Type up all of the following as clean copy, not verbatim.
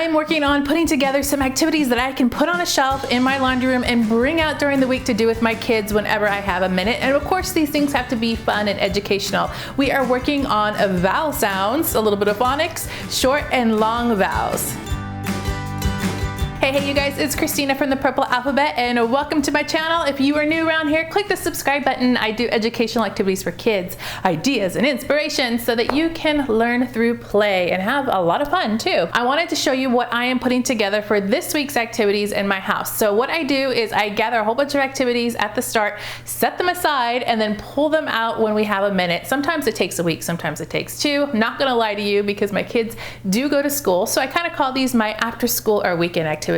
I'm working on putting together some activities that I can put on a shelf in my laundry room and bring out during the week to do with my kids whenever I have a minute. And of course, these things have to be fun and educational. We are working on vowel sounds, a little bit of phonics, short and long vowels. Hey you guys, it's Christina from the Purple Alphabet and welcome to my channel. If you are new around here, click the subscribe button. I do educational activities for kids, ideas and inspiration so that you can learn through play and have a lot of fun too. I wanted to show you what I am putting together for this week's activities in my house. So what I do is I gather a whole bunch of activities at the start, set them aside, and then pull them out when we have a minute. Sometimes it takes a week, sometimes it takes two. I'm not gonna lie to you because my kids do go to school. So I kind of call these my after school or weekend activities.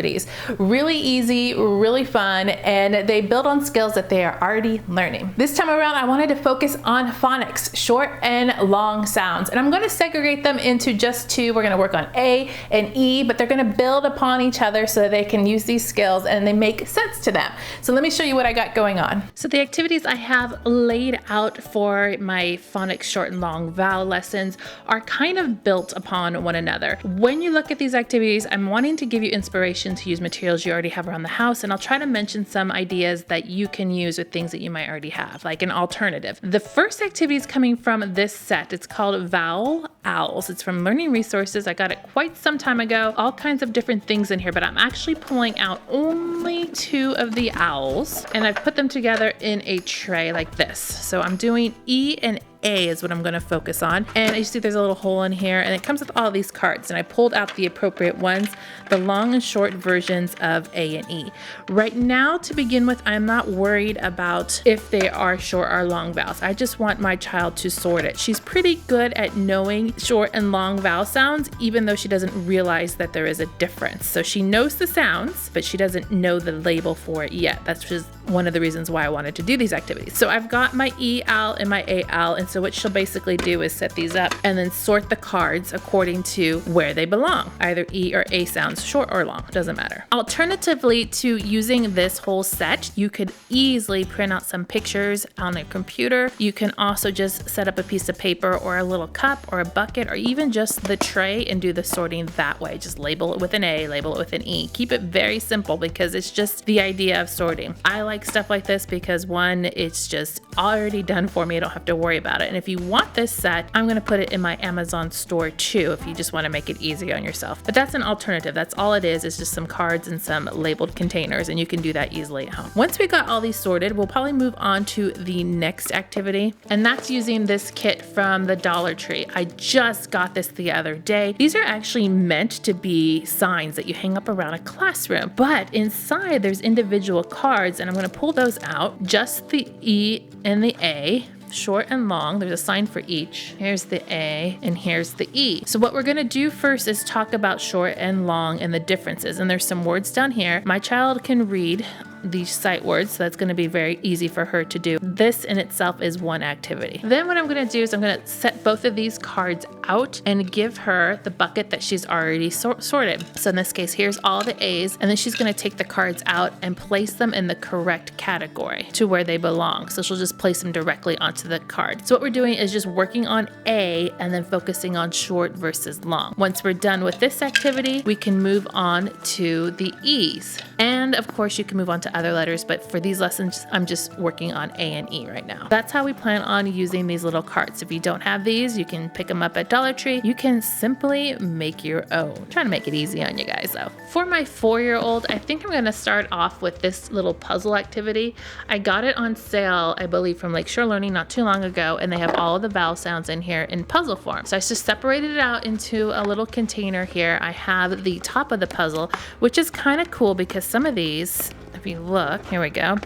Really easy, really fun, and they build on skills that they are already learning. This time around, I wanted to focus on phonics, short and long sounds, and I'm going to segregate them into just two. We're going to work on A and E, but they're going to build upon each other so that they can use these skills and they make sense to them. So let me show you what I got going on. So the activities I have laid out for my phonics short and long vowel lessons are kind of built upon one another. When you look at these activities, I'm wanting to give you inspiration to use materials you already have around the house, and I'll try to mention some ideas that you can use with things that you might already have, like an alternative. The first activity is coming from this set. It's called Vowel Owls. It's from Learning Resources. I got it quite some time ago. All kinds of different things in here, but I'm actually pulling out only two of the owls, and I've put them together in a tray like this. So I'm doing E and A is what I'm going to focus on. And you see there's a little hole in here, and it comes with all these cards, and I pulled out the appropriate ones, the long and short versions of A and E. Right now, to begin with, I'm not worried about if they are short or long vowels. I just want my child to sort it. She's pretty good at knowing short and long vowel sounds, even though she doesn't realize that there is a difference. So she knows the sounds, but she doesn't know the label for it yet. That's just one of the reasons why I wanted to do these activities. So I've got my E owl and my A owl, and so what she'll basically do is set these up and then sort the cards according to where they belong, either E or A sounds, short or long, doesn't matter. Alternatively to using this whole set, you could easily print out some pictures on a computer. You can also just set up a piece of paper or a little cup or a bucket or even just the tray and do the sorting that way. Just label it with an A, label it with an E. Keep it very simple because it's just the idea of sorting. I like stuff like this because one, it's just already done for me. I don't have to worry about it. And if you want this set, I'm going to put it in my Amazon store too, if you just want to make it easy on yourself. But that's an alternative. That's all it is just some cards and some labeled containers, and you can do that easily at home. Once we got all these sorted, we'll probably move on to the next activity, and that's using this kit from the Dollar Tree. I just got this the other day. These are actually meant to be signs that you hang up around a classroom, but inside there's individual cards, and I'm going to pull those out, just the E and the A. Short and long, there's a sign for each. Here's the A and here's the E. So what we're gonna do first is talk about short and long and the differences. And there's some words down here. My child can read these sight words, so that's going to be very easy for her to do. This in itself is one activity. Then what I'm going to do is I'm going to set both of these cards out and give her the bucket that she's already sorted. So in this case, here's all the A's, and then she's going to take the cards out and place them in the correct category to where they belong. So she'll just place them directly onto the card. So what we're doing is just working on A and then focusing on short versus long. Once we're done with this activity, we can move on to the E's. And of course, you can move on to other letters, but for these lessons, I'm just working on A and E right now. That's how we plan on using these little cards. If you don't have these, you can pick them up at Dollar Tree. You can simply make your own. I'm trying to make it easy on you guys though. For my 4-year-old, I think I'm gonna start off with this little puzzle activity. I got it on sale, I believe, from Lakeshore Learning not too long ago, and they have all of the vowel sounds in here in puzzle form. So I just separated it out into a little container here. I have the top of the puzzle, which is kind of cool because some of these, if you look, here we go,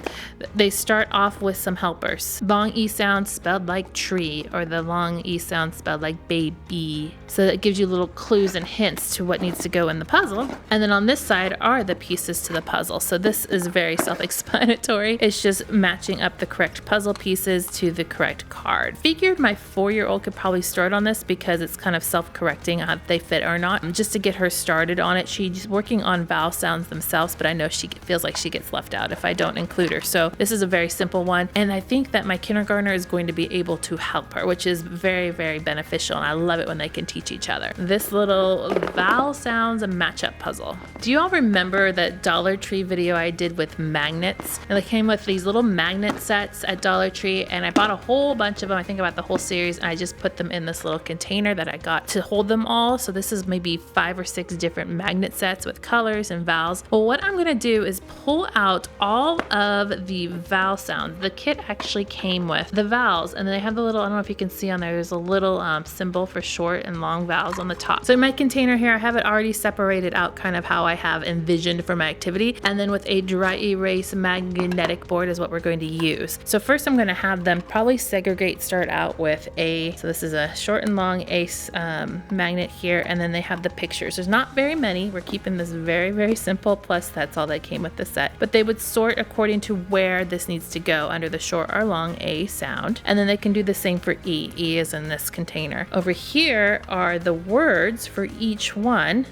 they start off with some helpers. Long E sound spelled like tree, or the long E sound spelled like baby. So that gives you little clues and hints to what needs to go in the puzzle. And then on this side are the pieces to the puzzle. So this is very self-explanatory. It's just matching up the correct puzzle pieces to the correct card. Figured my 4-year-old could probably start on this because it's kind of self-correcting if they fit or not. Just to get her started on it, she's working on vowel sounds themselves, but I know she feels like she gets left out if I don't include her. So this is a very simple one, and I think that my kindergartner is going to be able to help her, which is very, very beneficial, and I love it when they can teach each other. This little vowel sounds and matchup puzzle. Do you all remember that Dollar Tree video I did with magnets? And they came with these little magnet sets at Dollar Tree, and I bought a whole bunch of them. I think about the whole series, and I just put them in this little container that I got to hold them all. So this is maybe 5 or 6 different magnet sets with colors and vowels. Well, what I'm gonna do is pull out all of the vowel sounds. The kit actually came with the vowels, and they have the little, I don't know if you can see on there, there's a little symbol for short and long vowels on the top. So in my container here, I have it already separated out kind of how I have envisioned for my activity, and then with a dry erase magnetic board is what we're going to use. So first I'm going to have them probably segregate, start out with a, so this is a short and long ace magnet here, and then they have the pictures. There's not very many. We're keeping this very, very simple, plus that's all that came with the set. But they would sort according to where this needs to go under the short or long A sound, and then they can do the same for E. E is in this container. Over here are the words for each one.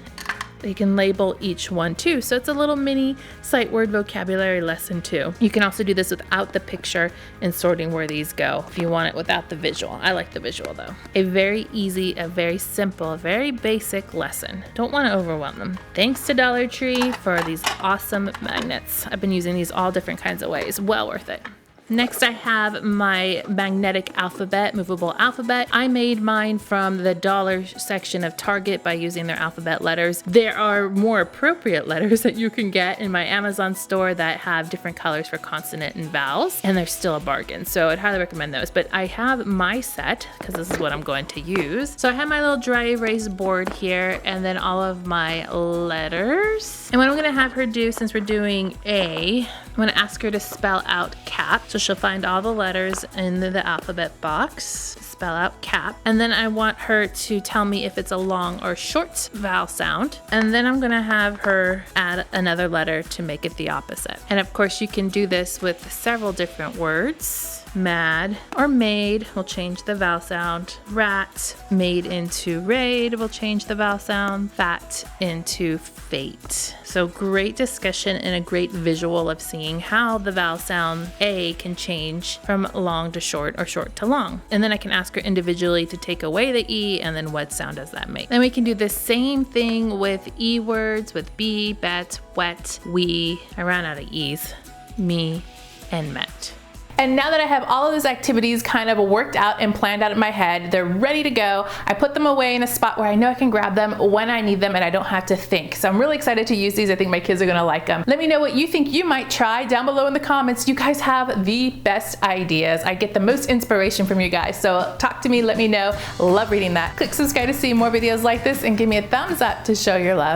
They can label each one too. So it's a little mini sight word vocabulary lesson too. You can also do this without the picture and sorting where these go if you want it without the visual. I like the visual though. A very easy, a very simple, a very basic lesson. Don't want to overwhelm them. Thanks to Dollar Tree for these awesome magnets. I've been using these all different kinds of ways. Well worth it. Next, I have my magnetic alphabet, movable alphabet. I made mine from the dollar section of Target by using their alphabet letters. There are more appropriate letters that you can get in my Amazon store that have different colors for consonant and vowels, and they're still a bargain. So I'd highly recommend those. But I have my set, because this is what I'm going to use. So I have my little dry erase board here, and then all of my letters. And what I'm gonna have her do, since we're doing A, I'm gonna ask her to spell out cap. So she'll find all the letters in the alphabet box, spell out cap, and then I want her to tell me if it's a long or short vowel sound, and then I'm gonna have her add another letter to make it the opposite. And of course you can do this with several different words. Mad or made will change the vowel sound. Rat made into raid will change the vowel sound. Fat into fate. So great discussion and a great visual of seeing how the vowel sound A can change from long to short or short to long. And then I can ask her individually to take away the E, and then what sound does that make? Then we can do the same thing with E words, with be, bet, wet, we. I ran out of E's. Me and met. And now that I have all of those activities kind of worked out and planned out in my head, they're ready to go. I put them away in a spot where I know I can grab them when I need them and I don't have to think. So I'm really excited to use these. I think my kids are gonna like them. Let me know what you think you might try down below in the comments. You guys have the best ideas. I get the most inspiration from you guys. So talk to me, let me know. Love reading that. Click subscribe to see more videos like this and give me a thumbs up to show your love.